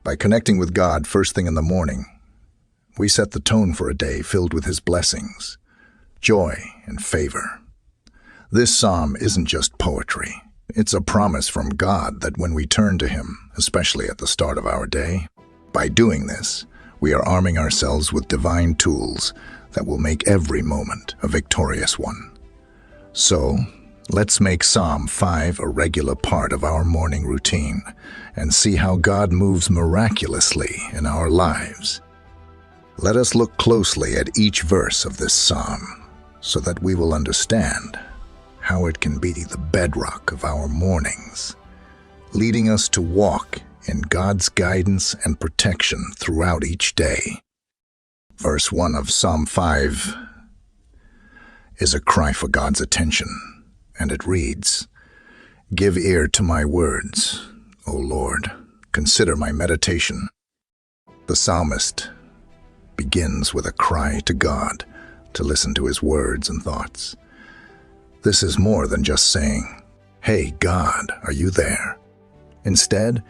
By connecting with God first thing in the morning, we set the tone for a day filled with His blessings, joy, and favor. This psalm isn't just poetry. It's a promise from God that when we turn to Him, especially at the start of our day, by doing this, we are arming ourselves with divine tools that will make every moment a victorious one. So, let's make Psalm 5 a regular part of our morning routine and see how God moves miraculously in our lives. Let us look closely at each verse of this psalm so that we will understand how it can be the bedrock of our mornings, leading us to walk in God's guidance and protection throughout each day. Verse 1 of Psalm 5 is a cry for God's attention, and it reads, "Give ear to my words, O Lord, consider my meditation." The psalmist begins with a cry to God to listen to His words and thoughts. This is more than just saying, "Hey, God, are you there?" Instead,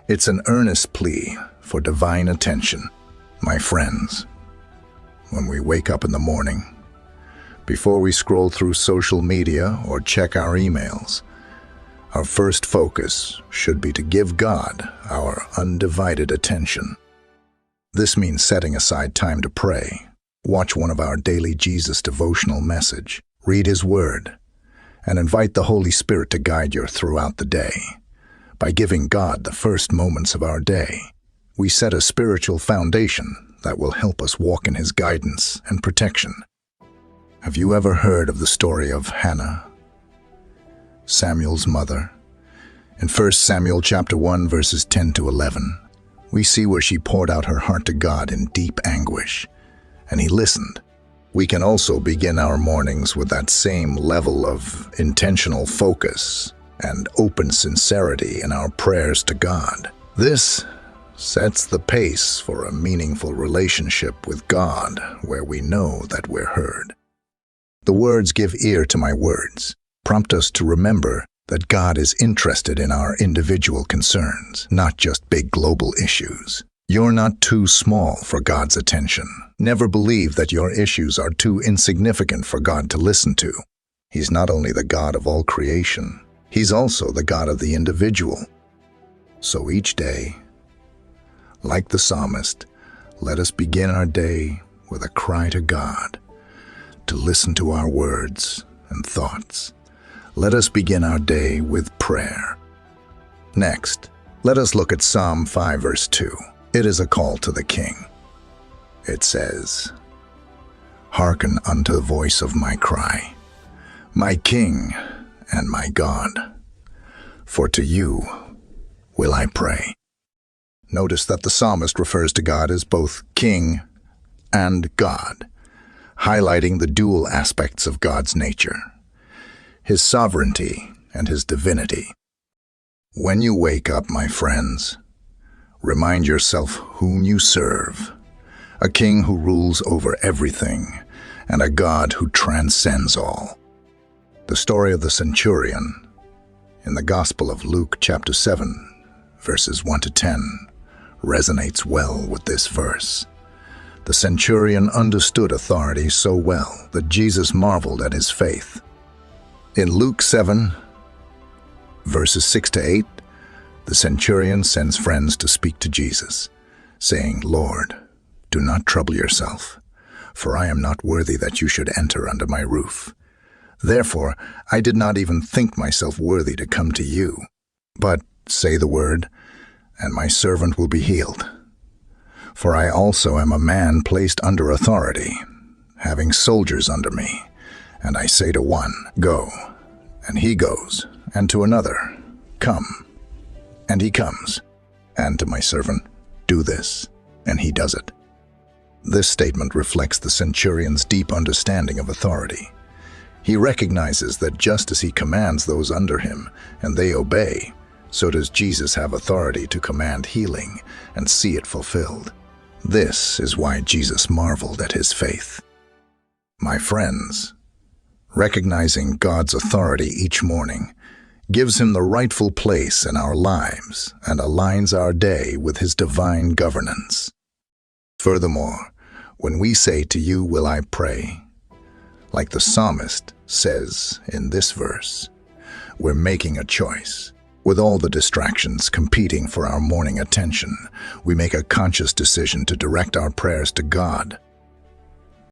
it's an earnest plea for divine attention. My friends, when we wake up in the morning, before we scroll through social media or check our emails, our first focus should be to give God our undivided attention. This means setting aside time to pray, watch one of our daily Jesus devotional message, read His Word, and invite the Holy Spirit to guide you throughout the day. By giving God the first moments of our day, we set a spiritual foundation that will help us walk in His guidance and protection. Have you ever heard of the story of Hannah, Samuel's mother? In 1 Samuel chapter 1, verses 10 to 11, we see where she poured out her heart to God in deep anguish, and He listened. We can also begin our mornings with that same level of intentional focus and open sincerity in our prayers to God. This sets the pace for a meaningful relationship with God where we know that we're heard. The words "give ear to my words" prompt us to remember that God is interested in our individual concerns, not just big global issues. You're not too small for God's attention. Never believe that your issues are too insignificant for God to listen to. He's not only the God of all creation, He's also the God of the individual. So each day, like the psalmist, let us begin our day with a cry to God to listen to our words and thoughts. Let us begin our day with prayer. Next, let us look at Psalm 5 verse 2. It is a call to the King. It says, "Hearken unto the voice of my cry, my King and my God, for to you will I pray." Notice that the psalmist refers to God as both King and God, highlighting the dual aspects of God's nature, His sovereignty and His divinity. When you wake up, my friends, remind yourself whom you serve, a King who rules over everything and a God who transcends all. The story of the centurion in the Gospel of Luke chapter 7, verses 1 to 10, resonates well with this verse. The centurion understood authority so well that Jesus marveled at his faith. In Luke 7, verses 6 to 8, the centurion sends friends to speak to Jesus, saying, "Lord, do not trouble yourself, for I am not worthy that you should enter under my roof. Therefore, I did not even think myself worthy to come to you. But say the word, and my servant will be healed. For I also am a man placed under authority, having soldiers under me. And I say to one, 'Go,' and he goes, and to another, 'Come,' and he comes, and to my servant, 'Do this,' and he does it." This statement reflects the centurion's deep understanding of authority. He recognizes that just as he commands those under him and they obey, so does Jesus have authority to command healing and see it fulfilled. This is why Jesus marveled at his faith. My friends, recognizing God's authority each morning gives him the rightful place in our lives, and aligns our day with his divine governance. Furthermore, when we say, "To you will I pray," like the psalmist says in this verse, we're making a choice. With all the distractions competing for our morning attention, we make a conscious decision to direct our prayers to God.